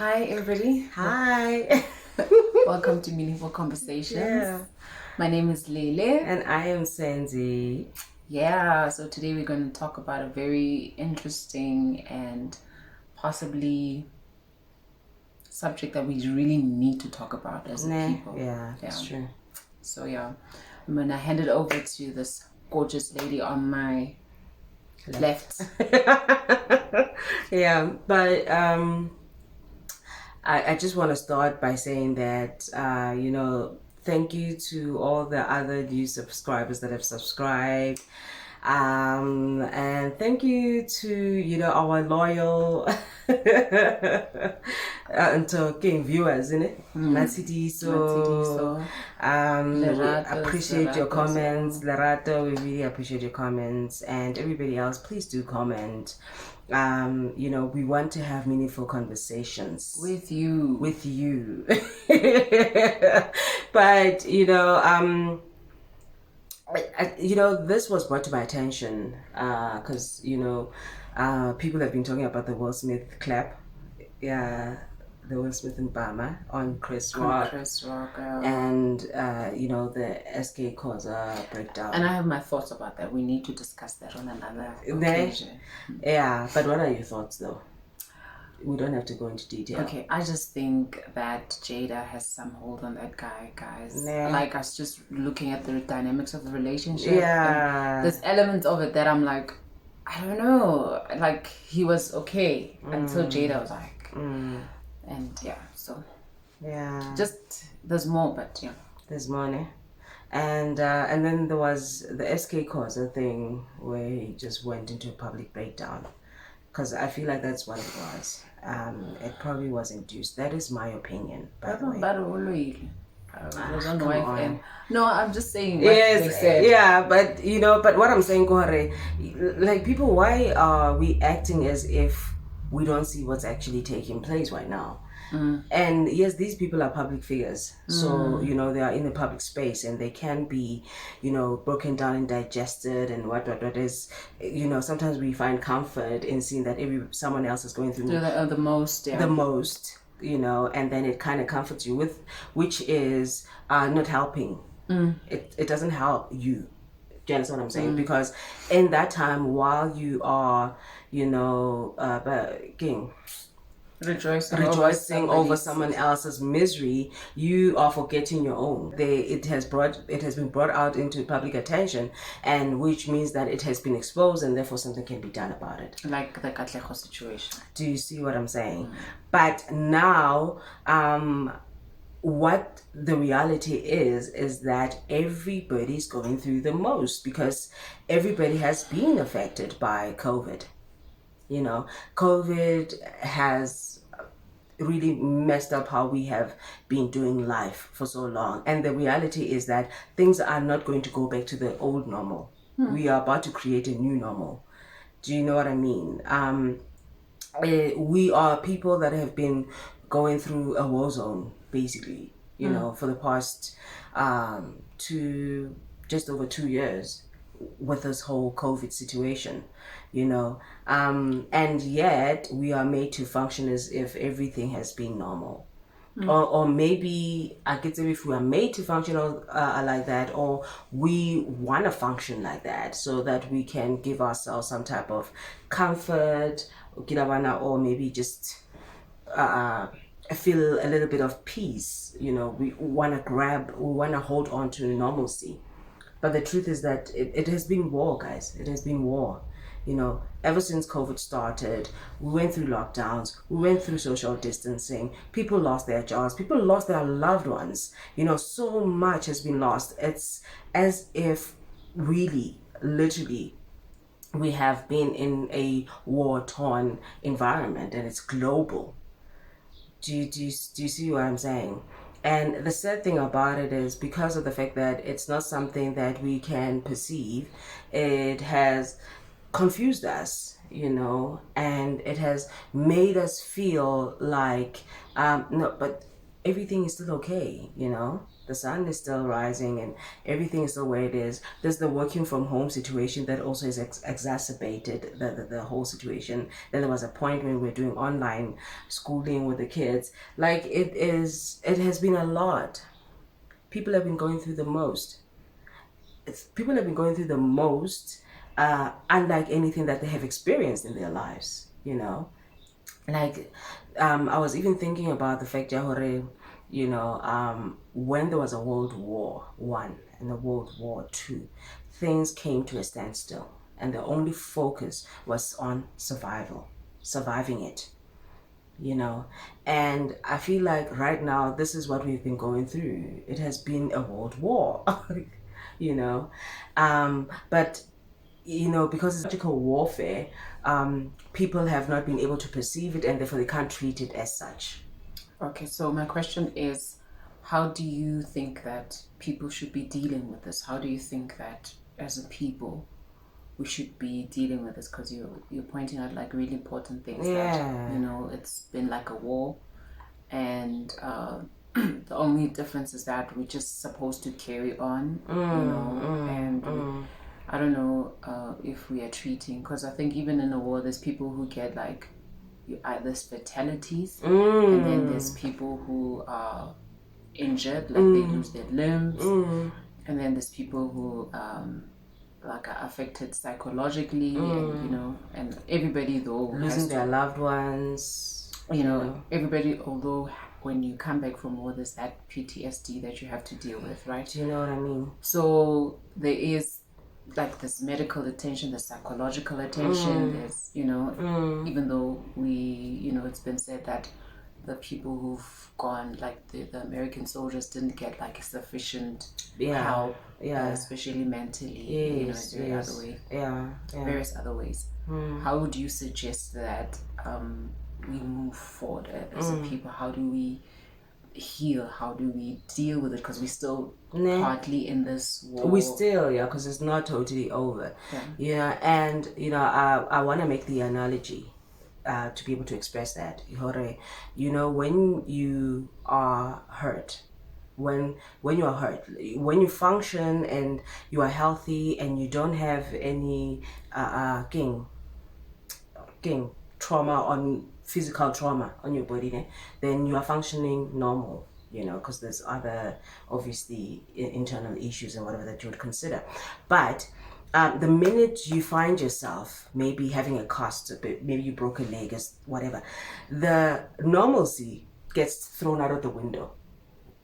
Hi, everybody. Hi. Welcome to Meaningful Conversations. Yeah. My name is Lele. And I am Sandy. Yeah, so today we're going to talk about a very interesting and possibly subject that we really need to talk about as a people. Yeah, that's true. So, I'm going to hand it over to this gorgeous lady on my left. Yeah, but I just want to start by saying that, thank you to all the other new subscribers that have subscribed. And thank you to, our loyal talking viewers, in it. So Lerato, appreciate your comments. Lerato, we really appreciate your comments. And everybody else, please do comment. We want to have meaningful conversations with you. But this was brought to my attention because people have been talking about the Will Smith clap, the Will Smith and Bama on Chris Rock, and the SK Causa breakdown. And I have my thoughts about that. We need to discuss that on another occasion. Yeah, but what are your thoughts though? We don't have to go into detail. Okay, I just think that Jada has some hold on that guy, guys. Like, I was just looking at the dynamics of the relationship. Yeah. There's elements of it that I'm like, I don't know. Like, he was okay until Jada was like, and so. Yeah. Just, there's more, but yeah. There's more, and then there was the SK Causa thing where he just went into a public breakdown. Because I feel like that's what it was. It probably was induced. That is my opinion, by the way. No, I'm just saying what they said. Yeah, but what I'm saying, Kore, like, people, why are we acting as if we don't see what's actually taking place right now? And yes, these people are public figures, so they are in the public space and they can be broken down and digested and what is sometimes we find comfort in seeing that someone else is going through the most and then it kind of comforts you with, which is not helping. It doesn't help you. Do you understand what I'm saying? Because in that time, while you are rejoicing over someone else's misery, you are forgetting your own. It has been brought out into public attention, and which means that it has been exposed, and therefore something can be done about it. Like the Katlego situation. Do you see what I'm saying? But now, what the reality is that everybody's going through the most because everybody has been affected by COVID. COVID has really messed up how we have been doing life for so long. And the reality is that things are not going to go back to the old normal. We are about to create a new normal. Do you know what I mean? We are people that have been going through a war zone, basically, for the past just over 2 years with this whole COVID situation, and yet we are made to function as if everything has been normal. Or maybe I could say if we are made to function like that, or we want to function like that so that we can give ourselves some type of comfort, or maybe just feel a little bit of peace. We want to hold on to normalcy. But the truth is that it has been war, guys. It has been war. Ever since COVID started, we went through lockdowns, we went through social distancing, people lost their jobs, people lost their loved ones. So much has been lost. It's as if really, literally, we have been in a war-torn environment, and it's global. Do you see what I'm saying? And the sad thing about it is, because of the fact that it's not something that we can perceive, it has confused us, and it has made us feel like, no, but everything is still okay, The sun is still rising and everything is still where it is. There's the working from home situation that also is exacerbated the whole situation. Then there was a point when we're doing online schooling with the kids. Like it has been a lot. People have been going through the most. People have been going through the most, unlike anything that they have experienced in their lives, you know. Like, I was even thinking about the fact, Jahore, you know, when there was a World War One and a World War Two, things came to a standstill, and the only focus was on surviving it, you know. And I feel like right now, this is what we've been going through. It has been a world war, you know. But you know, because it's logical warfare, people have not been able to perceive it, and therefore they can't treat it as such. Okay, so my question is, how do you think that people should be dealing with this? How do you think that as a people we should be dealing with this? Because you're pointing out like really important things that, you know, it's been like a war, and the only difference is that we're just supposed to carry on, you know, and I don't know if we are treating, because I think even in a war there's people who get like there's fatalities, and then there's people who are injured, like they lose their limbs, and then there's people who like are affected psychologically, and you know, and everybody though losing their loved ones, you know, everybody, although when you come back from war there's that PTSD that you have to deal with, right? Do you know what I mean? So there is like this medical attention, the psychological attention, there's, you know, even though you know, it's been said that the people who've gone, like the American soldiers didn't get like sufficient help, especially mentally, you know, various other ways. How would you suggest that we move forward as a people? How do we heal? How do we deal with it? Because we're still partly in this war. We still, because it's not totally over. And you know, I want to make the analogy to be able to express that. You know, when you are hurt, when you are hurt, when you function and you are healthy and you don't have any trauma on physical trauma on your body, then you are functioning normal, you know, because there's other obviously internal issues and whatever that you would consider. But the minute you find yourself maybe having a cast, maybe you broke a leg or whatever, the normalcy gets thrown out of the window,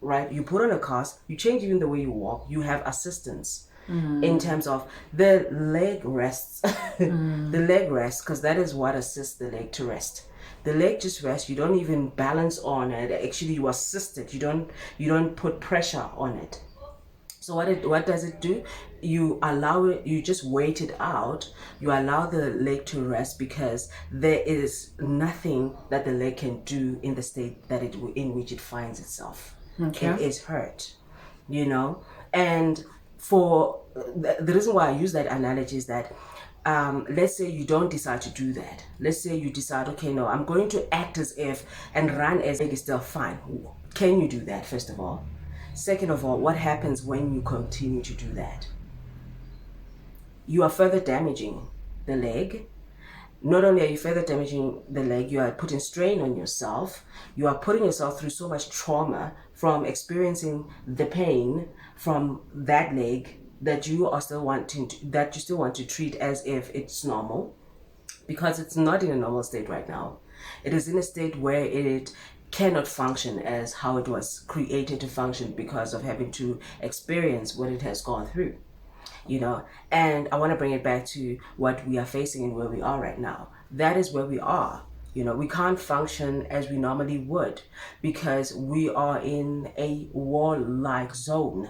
right? You put on a cast, you change even the way you walk, you have assistance. In terms of the leg rests, the leg rests, because that is what assists the leg to rest. The leg just rests. You don't even balance on it. Actually, you assist it. You don't put pressure on it. So what does it do? You allow it. You just wait it out. You allow the leg to rest because there is nothing that the leg can do in the state that in which it finds itself. Okay. It is hurt, you know. And for the reason why I use that analogy is that let's say you don't decide to do that. Let's say you decide, okay, no, I'm going to act as if and run as if it's still fine. Can you do that, first of all? Second of all, what happens when you continue to do that? You are further damaging the leg. Not only are you further damaging the leg, you are putting strain on yourself. You are putting yourself through so much trauma from experiencing the pain from that leg that you still want to treat as if it's normal, because it's not in a normal state right now. It is in a state where it cannot function as how it was created to function because of having to experience what it has gone through, you know. And I want to bring it back to what we are facing and where we are right now. That is where we are. You know, we can't function as we normally would because we are in a war-like zone.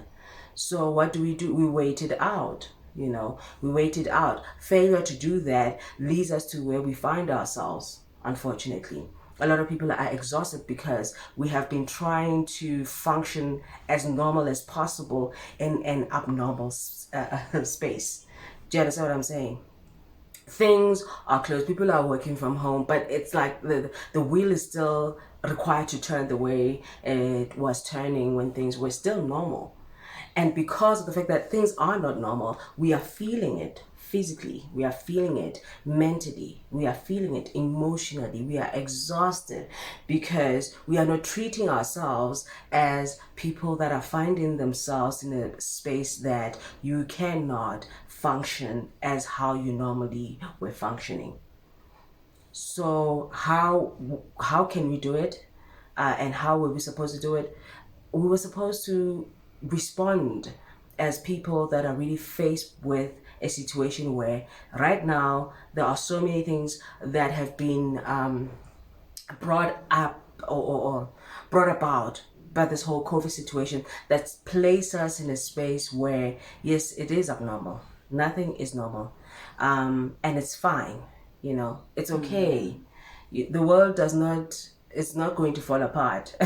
So what do? We wait it out, you know. We wait it out. Failure to do that leads us to where we find ourselves, unfortunately. A lot of people are exhausted because we have been trying to function as normal as possible in an abnormal space. Do you understand what I'm saying? things are closed, people are working from home, but it's like the wheel is still required to turn the way it was turning when things were still normal. And because of the fact that things are not normal, we are feeling it physically, we are feeling it mentally, we are feeling it emotionally, we are exhausted because we are not treating ourselves as people that are finding themselves in a space that you cannot function as how you normally were functioning. So how can we do it, and how were we supposed to do it? We were supposed to respond as people that are really faced with a situation where right now there are so many things that have been brought up or brought about by this whole COVID situation that's placed us in a space where, yes, it is abnormal. Nothing is normal. And it's fine. It's okay. The world it's not going to fall apart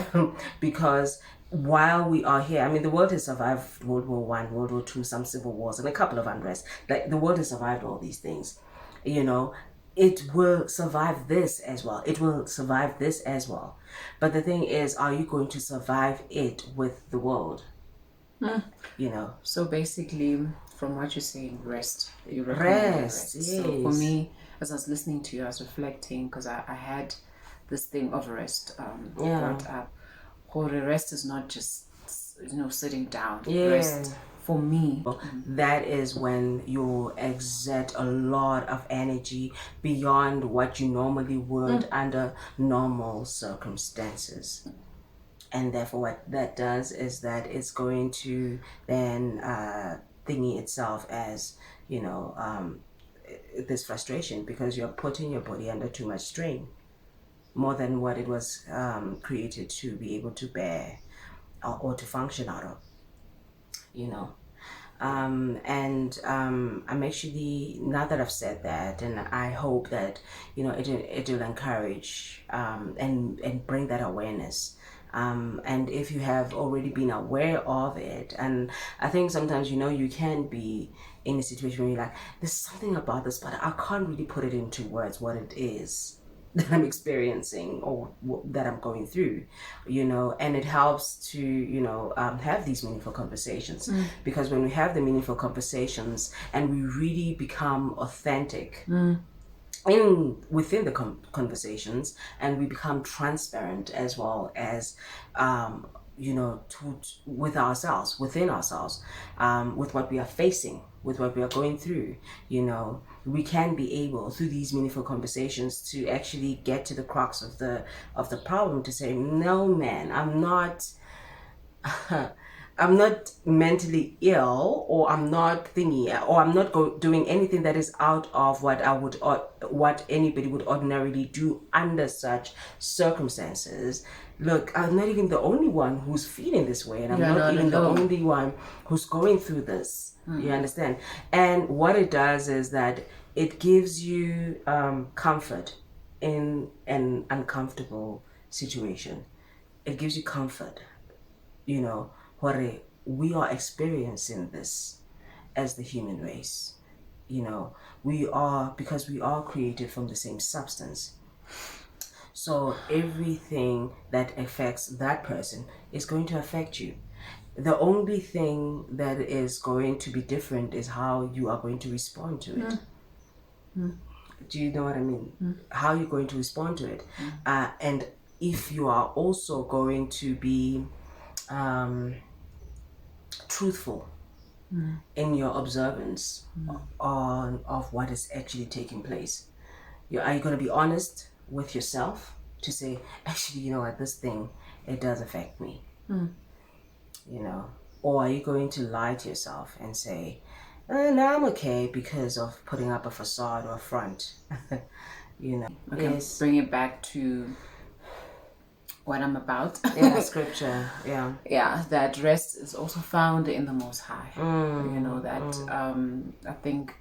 because while we are here, I mean, the world has survived World War One, World War Two, some civil wars, and a couple of unrest. Like the world has survived all these things. You know, it will survive this as well. It will survive this as well. But the thing is, are you going to survive it with the world? So basically, from what you're saying, rest. You recommend rest. Yes. So for me, as I was listening to you, I was reflecting because I had this thing of rest brought up. Rest is not just sitting down. Rest for me. That is when you exert a lot of energy beyond what you normally would under normal circumstances. And therefore what that does is that it's going to then thingy itself as this frustration because you're putting your body under too much strain, more than what it was created to be able to bear or to function out of. I'm actually, now that I've said that, and I hope that it will encourage and bring that awareness. And if you have already been aware of it, and I think sometimes you can be in a situation where you're like, there's something about this, but I can't really put it into words what it is that I'm experiencing or that I'm going through, and it helps to have these meaningful conversations, because when we have the meaningful conversations and we really become authentic within the conversations, and we become transparent as well as with ourselves, within ourselves, with what we are facing, with what we are going through, we can be able through these meaningful conversations to actually get to the crux of the problem, to say, no, man, I'm not I'm not mentally ill, or I'm not thingy, or I'm not doing anything that is out of what anybody would ordinarily do under such circumstances. Look, I'm not even the only one who's feeling this way, and I'm not even the only one who's going through this. You understand? And what it does is that it gives you comfort in an uncomfortable situation. It gives you comfort, where we are experiencing this as the human race. Because we are created from the same substance. So everything that affects that person is going to affect you. The only thing that is going to be different is how you are going to respond to it. Do you know what I mean? How you're going to respond to it. And if you are also going to be truthful in your observance of what is actually taking place. Are you going to be honest with yourself to say, actually, you know what, this thing, it does affect me. Or are you going to lie to yourself and say, no, I'm okay because of putting up a facade or a front. Okay, yes. Bring it back to what I'm about. Scripture. That rest is also found in the Most High. I think,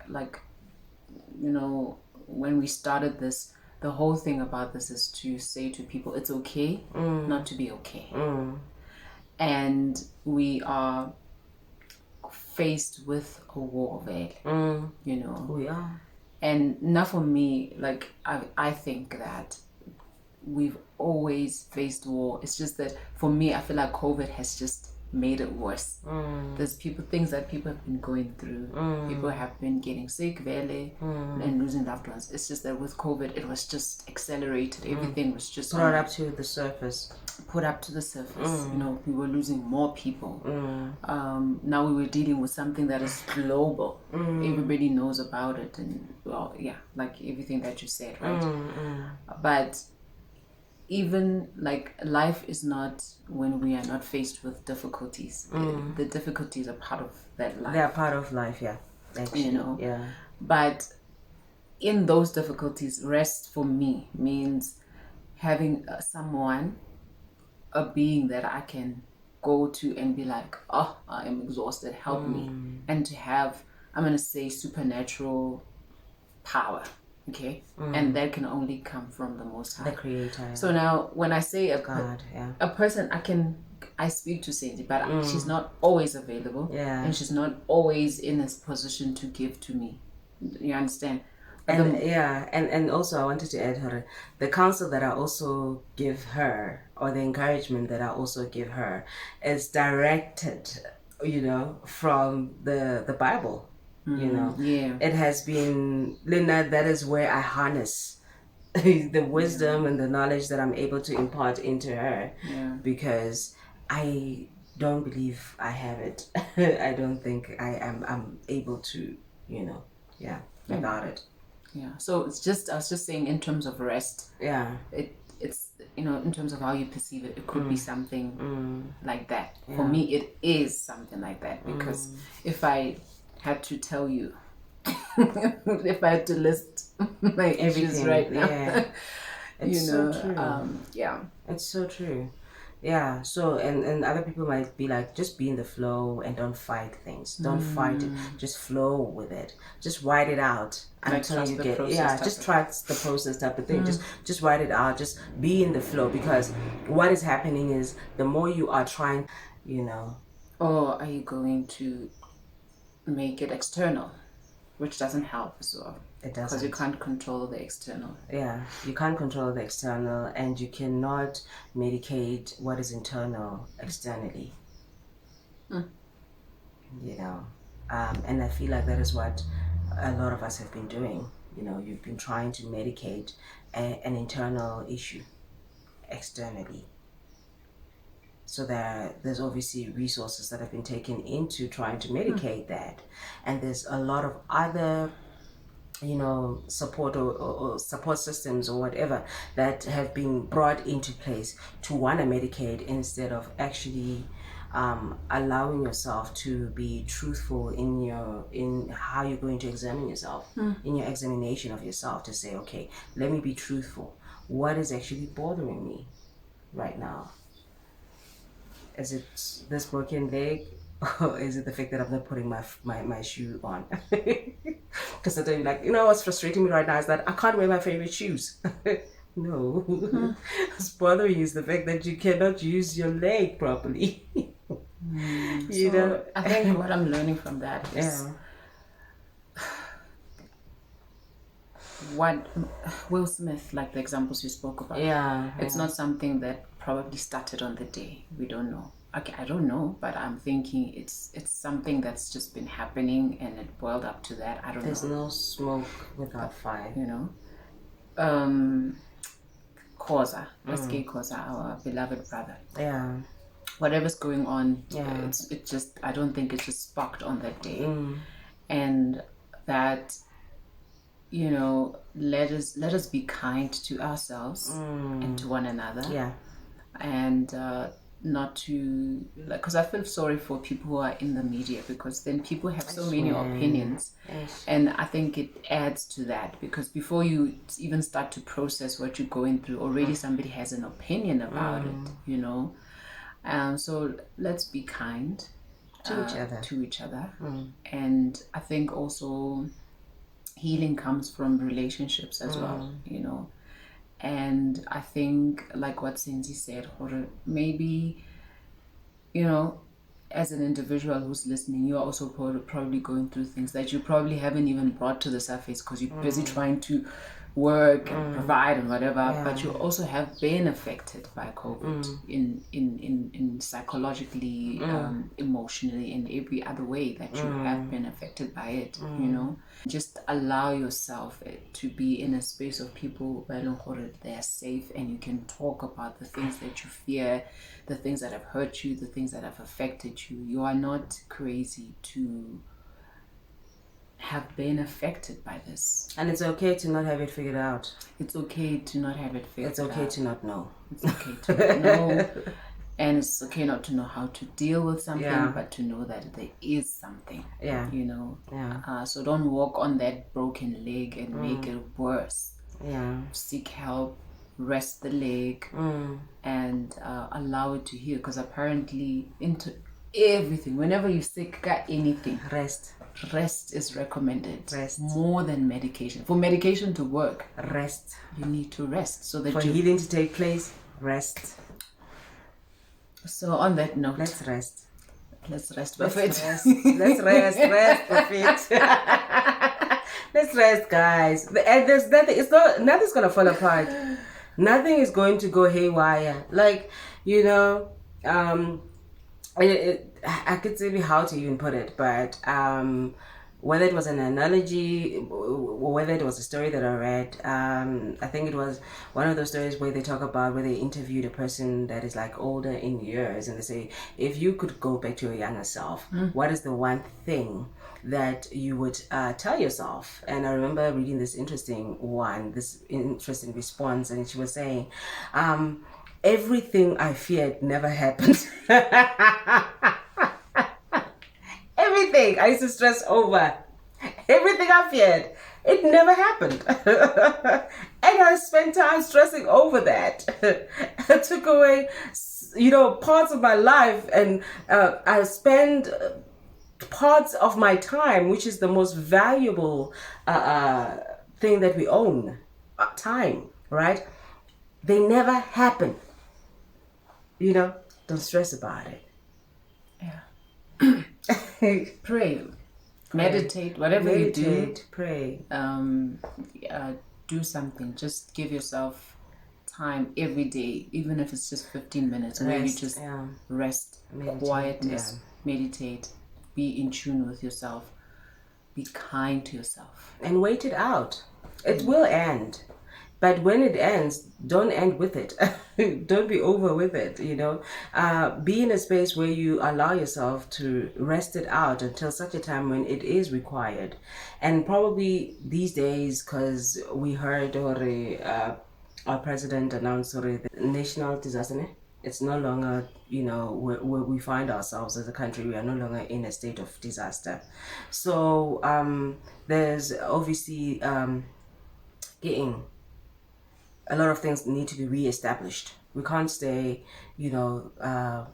when we started this, the whole thing about this is to say to people, it's okay not to be okay. And we are faced with a war veil. We are. And not for me, like I think that we've always faced war. It's just that for me, I feel like COVID has just made it worse. There's things that people have been going through. People have been getting sick, really, and losing loved ones. It's just that with COVID, it was just accelerated. Everything was just Brought up to the surface. put up to the surface. You know, we were losing more people. Now we were dealing with something that is global. Everybody knows about it, and well, yeah, like everything that you said, right? But even like life is not when we are not faced with difficulties. The difficulties are part of that life. They are part of life, yeah. Actually, You know, yeah. but in those difficulties, rest for me means having someone, a being that I can go to and be like, oh, I am exhausted, help me. And to have, I'm going to say, supernatural power, okay? And that can only come from the Most High. The Creator. Yeah. So now, when I say God, yeah. a person, I speak to Cindy, but she's not always available. Yeah. And she's not always in a position to give to me. You understand? And also I wanted to add her the counsel that I also give her, or the encouragement that I also give her, is directed, you know, from the Bible. You know, it has been, Linda, that is where I harness the wisdom and the knowledge that I'm able to impart into her, because I don't believe I have it. I don't think I'm able to, you know, without it. Yeah. So it's just, I was just saying, in terms of rest, it's, you know, in terms of how you perceive it, it could be something like that. For me, it is something like that, because if I had to tell you, if I had to list my issues right now, it's you know, so true. it's so true. Yeah, so and other people might be like, just be in the flow and don't fight things. Don't fight it. Just flow with it. Just write it out until you get just trust the process type of thing. Just write it out. Just be in the flow, because what is happening is the more you are trying, you know. Or are you going to make it external, which doesn't help as well? It doesn't. Because you can't control the external. Yeah, you can't control the external, and you cannot medicate what is internal externally. You know, and I feel like that is what a lot of us have been doing. You know, you've been trying to medicate an internal issue externally. So there's obviously resources that have been taken into trying to medicate that, and there's a lot of other, you know, support or support systems or whatever that have been brought into place to want to medicate, instead of actually allowing yourself to be truthful in how you're going to examine yourself, in your examination of yourself, to say, okay, let me be truthful. What is actually bothering me right now? Is it this broken leg? Or is it the fact that I'm not putting my shoe on? Because I don't, like, you know, what's frustrating me right now is that I can't wear my favorite shoes. No. What's bothering you is the fact that you cannot use your leg properly. You know? I think what I'm learning from that is what Will Smith, like the examples you spoke about. It's not something that probably started on the day. We don't know. Okay, I don't know, but I'm thinking it's something that's just been happening, and it boiled up to that. I don't know. There's no smoke without fire. You know, Khoza, SK Khoza, our beloved brother. Whatever's going on, it just, I don't think it just sparked on that day, and that, you know, let us be kind to ourselves and to one another, and not to, like, because I feel sorry for people who are in the media, because then people have so many opinions, and I think it adds to that, because before you even start to process what you're going through, already somebody has an opinion about it, you know. So let's be kind to each other. And I think also healing comes from relationships as well, you know. And I think, like what Cindy said, or maybe, you know, as an individual who's listening, you're also probably going through things that you probably haven't even brought to the surface because you're busy trying to work and provide and whatever, but you also have been affected by COVID in psychologically, emotionally, and every other way that you have been affected by it, you know. Just allow yourself to be in a space of people where they are safe and you can talk about the things that you fear, the things that have hurt you, the things that have affected you. You are not crazy to have been affected by this. And it's okay to not have it figured out. It's okay to not have it figured out. It's okay to not know. It's okay to not know. And it's okay not to know how to deal with something, but to know that there is something. Yeah. You know? Yeah. So don't walk on that broken leg and make it worse. Yeah. Seek help, rest the leg, and allow it to heal. Because apparently, into everything, whenever you're sick, got anything, rest is recommended. Rest. More than medication. For medication to work, Rest. you need to rest. So that For healing to take place, rest. So on that note, let's rest. Let's rest. Let's rest. Let's rest, Buffett. Let's rest, guys. And there's nothing. Nothing's gonna fall apart. Nothing is going to go haywire. Like, you know, I could say how to even put it, but whether it was an analogy or whether it was a story that I read, I think it was one of those stories where they talk about where they interviewed a person that is like older in years, and they say, if you could go back to your younger self, what is the one thing that you would tell yourself? And I remember reading this interesting response, and she was saying, everything I feared never happened. Everything I used to stress over, everything I feared, it never happened. And I spent time stressing over that. I took away, you know, parts of my life, and I spend parts of my time, which is the most valuable thing that we own, time, right? They never happen. You know, don't stress about it. Yeah. Pray, meditate, whatever you do. Pray. Do something. Just give yourself time every day, even if it's just 15 minutes, where you just rest, quietness, meditate, be in tune with yourself, be kind to yourself, and wait it out. It will end. But when it ends, don't end with it. Don't be over with it, you know. Be in a space where you allow yourself to rest it out until such a time when it is required. And probably these days, because we heard our president announce the national disaster. It's no longer, you know, where we find ourselves as a country. We are no longer in a state of disaster. So there's obviously getting a lot of things need to be re-established. We can't stay, you know,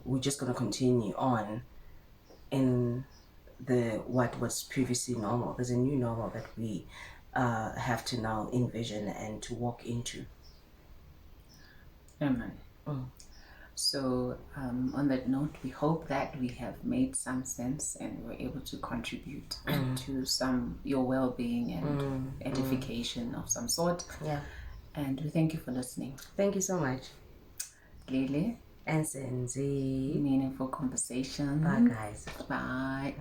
we're just going to continue on in what was previously normal. There's a new normal that we have to now envision and to walk into. Amen. So on that note, we hope that we have made some sense and we're able to contribute to your well-being and edification of some sort. Yeah. And we thank you for listening. Thank you so much. Lele. And Senzi. Meaningful conversation. Bye, guys. Bye.